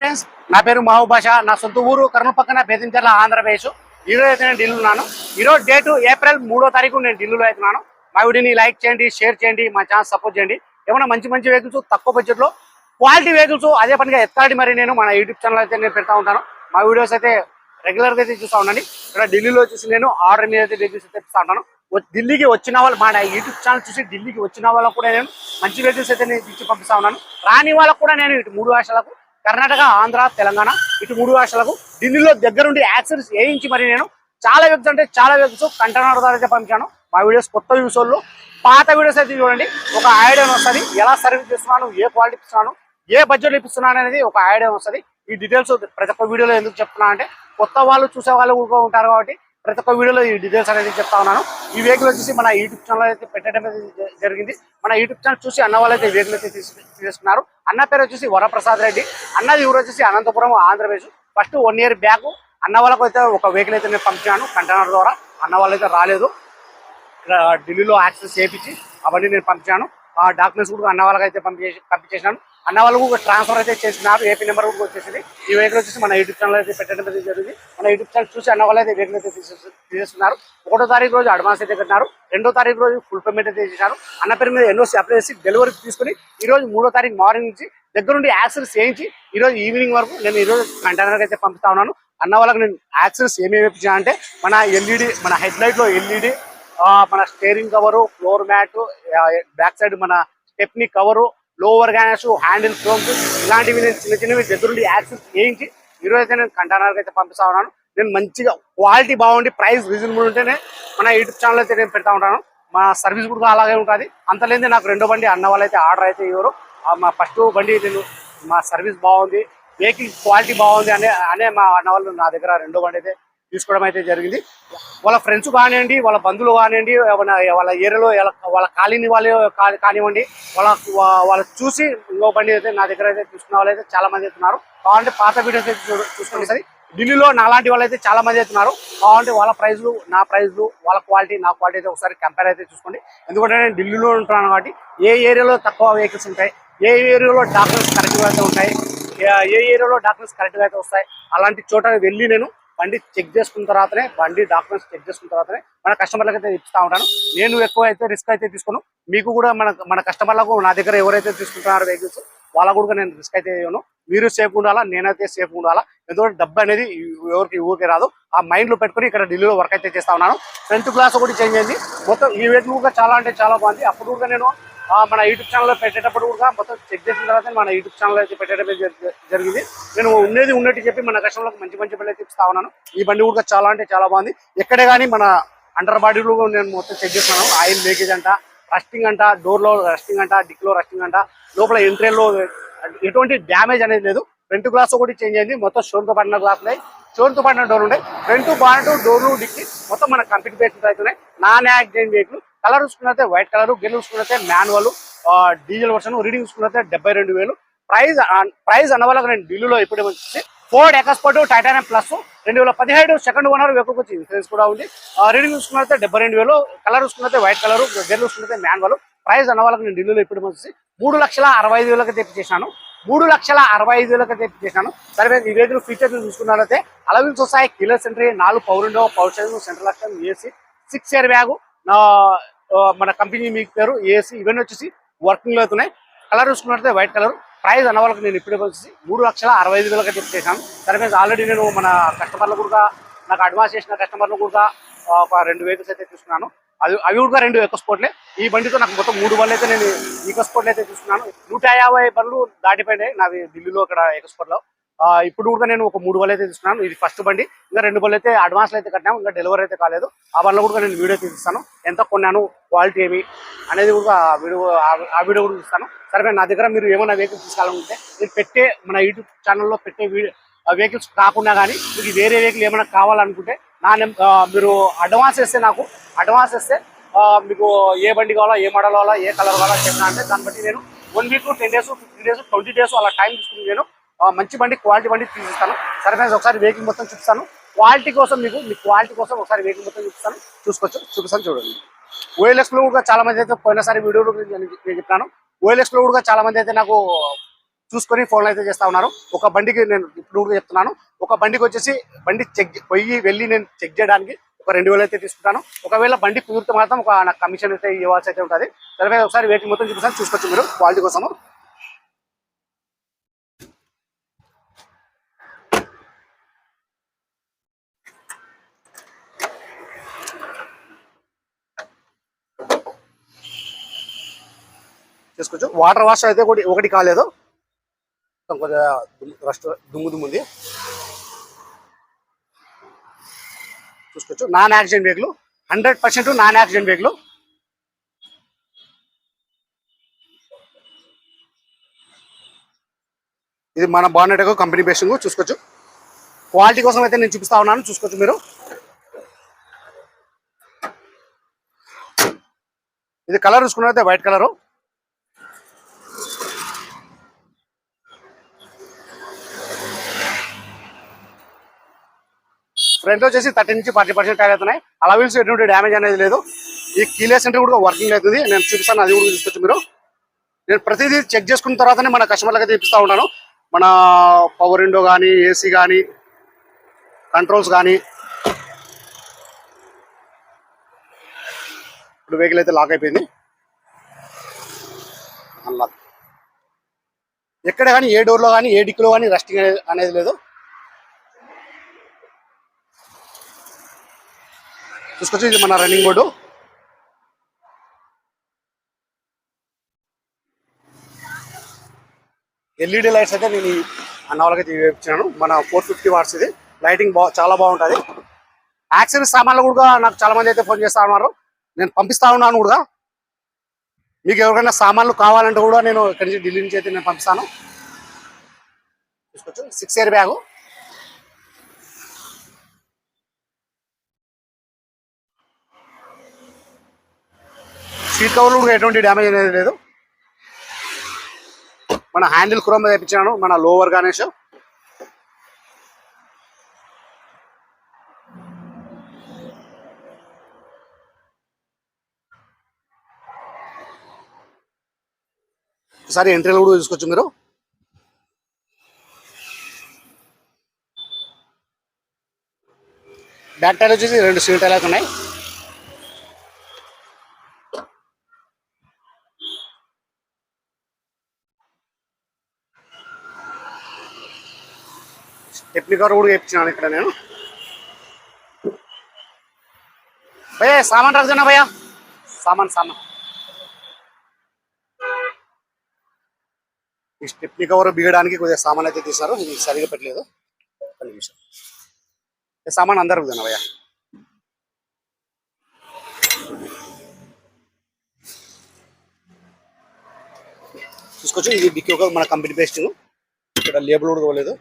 Friends, నా పేరు మహబూబ్ బాషా. నా సొంత ఊరు కర్నూలు పక్కన బేతంచెర్ల, ఆంధ్రప్రదేశ్. ఈరోజు అయితే నేను ఢిల్లీలో ఉన్నాను. ఈరోజు డేటు ఏప్రిల్ 3వ తారీఖు నేను ఢిల్లీలో అవుతున్నాను. మా వీడియోని లైక్ చేయండి, షేర్ చేయండి, మా ఛానల్ సపోర్ట్ చేయండి. ఏమైనా మంచి మంచి వెహికల్స్ తక్కువ బడ్జెట్లో క్వాలిటీ వెహికల్స్ అదే పనిగా ఎత్తాడి మరి నేను మన యూట్యూబ్ ఛానల్ అయితే నేను పెడతా ఉంటాను. మా వీడియోస్ అయితే రెగ్యులర్గా అయితే చూస్తూ ఉండండి. ఇక్కడ ఢిల్లీలో వచ్చేసి నేను ఆర్డర్ మీద అయితే వెహికల్స్ తెప్పిస్తూ ఉంటాను. ఢిల్లీకి వచ్చిన వాళ్ళు మన యూట్యూబ్ ఛానల్ చూసి ఢిల్లీకి వచ్చిన వాళ్ళకు కూడా నేను మంచి వెహికల్స్ అయితే నేను తెచ్చి పంపిస్తా ఉన్నాను. రాని వాళ్ళకు కూడా నేను ఇటు 3 రాష్ట్రాలకు కర్ణాటక, ఆంధ్ర, తెలంగాణ ఇటు 3 రాష్ట్రాలకు ఢిల్లీలో దగ్గరుండి యాక్సెస్ వేయించి మరి నేను చాలా వెబ్స్ అంటే చాలా వెబ్స్ కంటైనర్ ద్వారా అయితే పంపించాను. మా వీడియోస్ కొత్త వ్యూస్ వాళ్ళు పాత వీడియోస్ అయితే చూడండి, ఒక ఐడియా వస్తుంది. ఎలా సర్వీస్ చేస్తున్నాను, ఏ క్వాలిటీ ఇస్తున్నాను, ఏ బడ్జెట్లో ఇస్తున్నాను అనేది ఒక ఐడియా వస్తుంది. ఈ డీటెయిల్స్ ప్రతి ఒక్క వీడియోలో ఎందుకు చెప్తున్నా అంటే కొత్త వాళ్ళు చూసే వాళ్ళు కూడా ఉంటారు కాబట్టి ప్రతి ఒక్క వీడియోలో ఈ డీటెయిల్స్ అనేది చెప్తా ఉన్నాను. ఈ వెహికల్ వచ్చేసి మన యూట్యూబ్ ఛానల్ అయితే పెట్టడం జరిగింది. మన యూట్యూబ్ ఛానల్ చూసి అన్న వాళ్ళు అయితే వెహికల్ అయితే తీసుకున్నారు. అన్న పేరు వచ్చేసి వరప్రసాద్ రెడ్డి, అన్నది ఊరు వచ్చేసి Anantapuram, Andhra Pradesh. First 1 year back అన్న వాళ్ళకు అయితే ఒక వెహికల్ అయితే నేను పంపించాను కంటైనర్ ద్వారా. అన్న వాళ్ళు అయితే రాలేదు, ఢిల్లీలో యాక్సెస్ చేయించి అవన్నీ నేను పంపించాను. ఆ డాక్యుమెంట్స్ కూడా అన్న వాళ్ళకి అయితే పంపించేసాను. అన్న వాళ్ళకు ట్రాన్స్ఫర్ అయితే చేసినారు, ఏపీ నెంబర్ కూడా వచ్చేసింది. ఈ వెహికల్ వచ్చేసి మన యూట్యూబ్ ఛానల్ అయితే పెట్టడం జరిగింది. మన యూట్యూబ్ ఛానల్ చూసి అన్న వాళ్ళు అయితే వెహికల్ అయితే తీసేస్తున్నారు. 1వ తారీఖు రోజు అడ్వాన్స్ అయితే కట్టినారు, 2వ తారీఖు రోజు ఫుల్ పేమెంట్ అయితే చేశారు. అన్న పేరు మీద ఎన్ఓసి అప్లై చేసి డెలివరీ తీసుకుని ఈరోజు 3వ తారీఖు మార్నింగ్ నుంచి దగ్గరుండి యాక్సెస్ చేయించి ఈరోజు ఈవినింగ్ వరకు నేను ఈరోజు కంటైనర్ అయితే పంపిస్తా ఉన్నాను. అన్న వాళ్ళకి నేను యాక్సెస్ ఏమేమి ఇప్పించా అంటే మన ఎల్ఈడి, మన హెడ్ లైట్ లో ఎల్ఈడి, మన steering cover, floor mat, back side మన stepney cover, lower garnish, handle ఫ్రోమ్స్ ఇలాంటివి నేను చిన్న చిన్నవి దగ్గరుండి యాక్సెస్ చేయించి ఈరోజు అయితే నేను కంటైనర్ అయితే పంపిస్తా ఉన్నాను. నేను మంచిగా క్వాలిటీ బాగుండి ప్రైస్ రీజనబుల్ ఉంటేనే మన యూట్యూబ్ ఛానల్ అయితే నేను పెడతా ఉంటాను. మా సర్వీస్ కూడా అలాగే ఉంటుంది. అంతలేంది నాకు 2వ బండి అన్న వాళ్ళు అయితే ఆర్డర్ అయితే ఇవ్వరు. మా ఫస్ట్ బండి నేను మా సర్వీస్ బాగుంది, వెహికల్ క్వాలిటీ బాగుంది అనే మా అన్న వాళ్ళు నా దగ్గర 2వ బండి అయితే తీసుకోవడం అయితే జరిగింది. వాళ్ళ ఫ్రెండ్స్ కానివ్వండి, వాళ్ళ బంధువులు కానివ్వండి, వాళ్ళ ఏరియాలో వాళ్ళ కాలనీ వాళ్ళు కానివ్వండి, వాళ్ళ చూసి ఇంకో బండి అయితే నా దగ్గర అయితే తీసుకున్న వాళ్ళు అయితే చాలా మంది అవుతున్నారు. కావాలంటే పాత వీడియోస్ అయితే చూసుకోండి. సరే, ఢిల్లీలో నాలాంటి వాళ్ళు అయితే చాలా మంది అవుతున్నారు. కావాలంటే వాళ్ళ ప్రైజ్లు, నా ప్రైజ్లు, వాళ్ళ క్వాలిటీ, నా క్వాలిటీ అయితే ఒకసారి కంపేర్ అయితే చూసుకోండి. ఎందుకంటే నేను ఢిల్లీలో ఉంటున్నాను కాబట్టి ఏ ఏరియాలో తక్కువ వెహికల్స్ ఉంటాయి, ఏ ఏరియాలో డాక్యుమెంట్స్ కరెక్ట్గా అయితే ఉంటాయి, ఏ ఏరియాలో డాక్యుమెంట్స్ కరెక్ట్గా అయితే వస్తాయి, అలాంటి చోట వెళ్ళి నేను బండి చెక్ చేసుకున్న తర్వాతనే, బండి డాక్యుమెంట్స్ చెక్ చేసుకున్న తర్వాతనే మన కస్టమర్లకు అయితే ఇస్తూ ఉంటాను. నేను ఎక్కువ అయితే రిస్క్ అయితే తీసుకోను. మీకు కూడా మన కస్టమర్లకు నా దగ్గర ఎవరైతే తీసుకుంటున్నారో వెహికల్స్ వాళ్ళకు కూడా నేను రిస్క్ అయితే ఇవ్వను. మీరు సేఫ్ ఉండాలా, నేనైతే సేఫ్ ఉండాలా. ఎందుకంటే డబ్బు అనేది ఊరికి రాదు. ఆ మైండ్లో పెట్టుకుని ఇక్కడ ఢిల్లీలో వర్క్ అయితే చేస్తా ఉన్నాను. ఫ్రంట్ గ్లాస్ ఒకటి చేంజ్ అయింది. మొత్తం ఈ వెహికల్ కూడా చాలా అంటే చాలా బాగుంది. అప్పుడు కూడా నేను మన యూట్యూబ్ ఛానల్లో పెట్టేటప్పుడు కూడా మొత్తం చెక్ చేసిన తర్వాత మన యూట్యూబ్ ఛానల్ అయితే పెట్టడం జరిగింది. నేను ఉన్నట్టు చెప్పి మన కస్టమర్లకు మంచి మంచి బండి అయితే ఇస్తా ఉన్నాను. ఈ బండి కూడా చాలా అంటే చాలా బాగుంది. ఎక్కడే కానీ మన అండర్ బాడీలో నేను మొత్తం చెక్ చేస్తున్నాను. ఆయిల్ లీకేజ్ అంట, రస్టింగ్ అంట, డోర్లో రస్టింగ్ అంట, డిక్లో రస్టింగ్ అంట, లోపల ఎంట్రీలో ఎటువంటి డ్యామేజ్ అనేది లేదు. ఫ్రంట్ గ్లాస్ ఒకటి చేంజ్ అయింది. మొత్తం స్టోన్తో పడిన గ్లాస్ ఉన్నాయి, స్టోన్తో పడిన డోర్ ఉన్నాయి. ఫ్రంట్ బానెట్, డోర్లు, డిక్కి మొత్తం మన కంపెనీ వెహికల్స్ అవుతున్నాయి. Non accident vehicle. కలర్ చూసుకున్నైతే వైట్ కలర్, గెల్ చూసుకున్నైతే మాన్యువల్, డీజిల్ వర్షన్. రీడింగ్ చూసుకున్నైతే 72,000. ప్రైస్ అన్న వాళ్ళకి నేను ఢిల్లీలో ఇప్పుడు వచ్చి Ford EcoSport Titanium plus 2017 second owner వెహికల్కి వచ్చి ఇన్సూరెన్స్ కూడా ఉంది. రీడింగ్ చూసుకున్నైతే 72,000. కలర్ చూసుకున్నైతే వైట్ కలర్, గెల్ చూసుకున్నైతే మాన్యువల్. ప్రైస్ అన్న వాళ్ళకి నేను ఢిల్లీలో ఇప్పుడు వచ్చి 3,65,000 తెప్పించేసాను. 3,65,000 తెప్పించేసాను. సరే, ఈ వెహికల్ ఫీచర్స్ చూసుకున్నట్లయితే అలవిల్స్ వస్తాయి, keyless entry, 4 power window, power steering, central lock, AC, 6 air bag, మన కంపెనీ మీకు పేరు, ఏసీ, ఇవన్నీ వచ్చేసి వర్కింగ్ లో అవుతున్నాయి. కలర్ చూసుకున్నట్లయితే వైట్ కలర్. ప్రైస్ అన్న వాళ్ళకి నేను ఇప్పుడే వచ్చేసి 3,65,000 తెప్పించేసాను. సరే, ఆల్రెడీ నేను మన కస్టమర్లు కూడా, నాకు అడ్వాన్స్ చేసిన కస్టమర్లు కూడా ఒక 2 వెహికల్స్ అయితే తీసుకున్నాను. అవి కూడా 2 ఎకస్పోర్ట్లే. ఈ బండితో నాకు మొత్తం 3 బండ్లు అయితే నేను ఎకస్పోర్ట్లు అయితే తీసుకున్నాను. 150 బండ్లు దాటిపోయినాయి నావి ఢిల్లీలో ఇక్కడ ఎకస్పోర్ట్ లో. ఇప్పుడు కూడా నేను ఒక 3 బండ్లు అయితే తీసుకున్నాను. ఇది ఫస్ట్ బండి. ఇంకా 2 బండ్లు అయితే అడ్వాన్స్ అయితే కట్టాము, ఇంకా డెలివరీ అయితే కాలేదు. ఆ బండ్లు కూడా నేను వీడియో తీస్తాను, ఎంత కొన్నాను, క్వాలిటీ ఏమి అనేది కూడా ఆ వీడియో కూడా ఇస్తాను. సరే, నా దగ్గర మీరు ఏమైనా వెహికల్స్ తీసుకోవాలనుకుంటే నేను పెట్టే మన యూట్యూబ్ ఛానల్లో పెట్టే వెహికల్స్ కాకుండా కానీ మీకు వేరే వెహికల్ ఏమైనా కావాలనుకుంటే మీరు అడ్వాన్స్ వేస్తే, నాకు అడ్వాన్స్ వేస్తే మీకు ఏ బండి కావాలా, ఏ మోడల్ కావాలా, ఏ కలర్ కావాలా చెప్పినా అంటే దాన్ని బట్టి నేను 1 వీక్, 10 days, 15 days, 20 days అలా టైం తీసుకుని నేను మంచి బండి, క్వాలిటీ బండి తీసిస్తాను. సరే ఫ్రెండ్స్, ఒకసారి వెహికల్ మొత్తం చూపిస్తాను. క్వాలిటీ కోసం మీ క్వాలిటీ కోసం ఒకసారి వెహికల్ మొత్తం చూపిస్తాను చూడండి. ఓఎల్ఎక్స్ లో కూడా చాలా మంది అయితే పోయినసారి వీడియోలో నేను చెప్పాను. ఓఎల్ఎక్స్ లో కూడా చాలా మంది అయితే నాకు చూసుకొని ఫోన్లు అయితే చేస్తా ఉన్నారు. ఒక బండికి నేను ఇప్పుడు కూడా చెప్తున్నాను, ఒక బండికి వచ్చేసి బండి వెళ్ళి నేను చెక్ చేయడానికి ఒక 2000 అయితే తీసుకుంటాను. ఒకవేళ బండి కుదిరితే మాత్రం నాకు కమిషన్ అయితే ఇవ్వాల్సి అయితే ఉంటుంది. తర్వాత ఒకసారి వెహికల్ మొత్తం చూపిస్తాను, చూసుకోవచ్చు మీరు క్వాలిటీ కోసము. చేసుకోవచ్చు. వాటర్ వాష్ అయితే ఒకటి కాలేదు, కొద్దిగా దుమ్ము ఉంది. చూసుకోవచ్చు. Non accident vehicle, 100% non accident vehicle. ఇది మన బానెట్ కంపెనీ బేసింగ్. చూసుకోవచ్చు. క్వాలిటీ కోసం అయితే నేను చూపిస్తా ఉన్నాను, చూసుకోవచ్చు మీరు. ఇది కలర్ చూసుకున్నైతే వైట్ కలరు. ఫ్రంట్ వచ్చేసి 30 నుంచి 40% టైర్ అవుతున్నాయి. అలవీల్స్ ఎటువంటి డ్యామేజ్ అనేది లేదు. ఈ కీలెస్ సెంటర్ కూడా వర్కింగ్ అవుతుంది, నేను చూపిస్తాను, అది కూడా చూసుకోవచ్చు మీరు. నేను ప్రతిదీ చెక్ చేసుకున్న తర్వాతనే మన కస్టమర్లకు అయితే ఇప్పిస్తూ ఉన్నాను. మన పవర్ విండో కానీ, ఏసీ కానీ, కంట్రోల్స్ కానీ. ఇప్పుడు వెహికల్ అయితే లాక్ అయిపోయింది, అన్లాక్. ఎక్కడ కానీ ఏ డోర్లో కానీ ఏ డిక్లో కానీ రస్టింగ్ అనేది లేదు. చూసుకోవచ్చు. ఇది మన రన్నింగ్ బోర్డు. ఎల్ఈడి లైట్స్ అయితే నేను అన్న వాళ్ళకైతే ఇచ్చినాను. మన 450 వాట్స్. ఇది లైటింగ్ చాలా బాగుంటుంది. యాక్సెసరీస్ సామాన్లు కూడా నాకు చాలా మంది అయితే ఫోన్ చేస్తా ఉన్నారు, నేను పంపిస్తా ఉన్నాను కూడా. మీకు ఎవరికైనా సామాన్లు కావాలంటే కూడా నేను ఇక్కడి నుంచి ఢిల్లీ నుంచి అయితే నేను పంపిస్తాను. చూసుకోవచ్చు. 6 ఇయర్ బ్యాగు. సీట్ కవర్లు కూడా ఎటువంటి డ్యామేజ్ అనేది లేదు. మన హ్యాండిల్ క్రోమ్ తెప్పించాను, మన లోవర్ గణేష్. ఒకసారి ఎంట్రీలు కూడా చూసుకోవచ్చు మీరు. బ్యాక్ టైర్ వచ్చేసి 2 సీట్ టైర్లు ఉన్నాయి. టెక్నికల్ కూడా తెప్పించాను ఇక్కడ నేను. భయ్యా సామాన్ రఖనా భయ్యా, సామాన్. ఈ స్టెప్నీ కవర్ బిగడానికి కొద్దిగా సామాన్ అయితే తీసారు, ఇది సరిగా పెట్టలేదు. ఒక నిమిషం. సామాన్ అందరు రఖనా భయ్యా. చూసుకోవచ్చు. ఇది డిక్కీ ఒక మన కంపెనీ పేస్టింగ్. ఇక్కడ లేబుల్ కూడా ఇవ్వలేదు.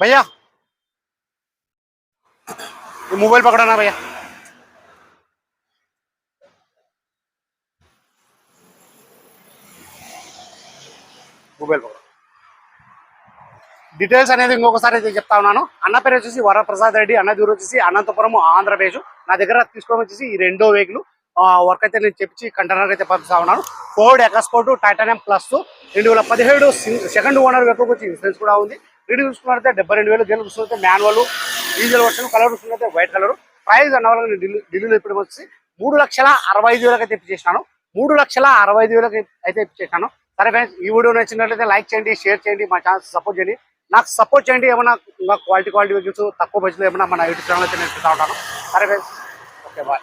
भैया ये मोबाइल पकड़ना भैया। మొబైల్ డీటెయిల్స్ అనేది ఇంకొకసారి అయితే చెప్తా ఉన్నాను. అన్న పేరు వచ్చేసి వరప్రసాద్ రెడ్డి, అన్న దూరం వచ్చేసి అనంతపురం ఆంధ్రప్రదేశ్. నా దగ్గర తీసుకోవడం వచ్చేసి ఈ రెండో వెహికల్. వర్క్ అయితే నేను చెప్పి కంటైనర్ అయితే పంపిస్తా ఉన్నాను. Ford EcoSport Titanium plus 2017 second owner vehicle వచ్చి ఇన్సూరెన్స్ కూడా ఉంది. రీడింగ్ చూసుకున్నట్లయితే 72,000, గేలు చూసుకుంటే మాన్యువల్ డీజిల్ వర్షన్, కలర్ చూసుకుంటే వైట్ కలర్. ప్రైస్ అన్న వాళ్ళకి ఢిల్లీలో ఇప్పుడు వచ్చి 3,65,000 అయితే ఇప్పించేసినాను. 3,65,000 అయితే ఇప్పించేసినాను. సరే ఫ్రెండ్స్, ఈ వీడియో నచ్చినట్లయితే లైక్ చేయండి, షేర్ చేయండి, మా ఛానల్ సపోర్ట్ చేయండి. నాకు సపోర్ట్ చేయండి. ఏమన్నా ఇంకా క్వాలిటీ వెహికల్స్ తక్కువ బడ్జెట్లో ఏమన్నా మన యూట్యూబ్ ఛానల్ అయితే నేను పెడతా ఉంటాను. సరే ఫ్రెండ్స్, ఓకే బాయ్.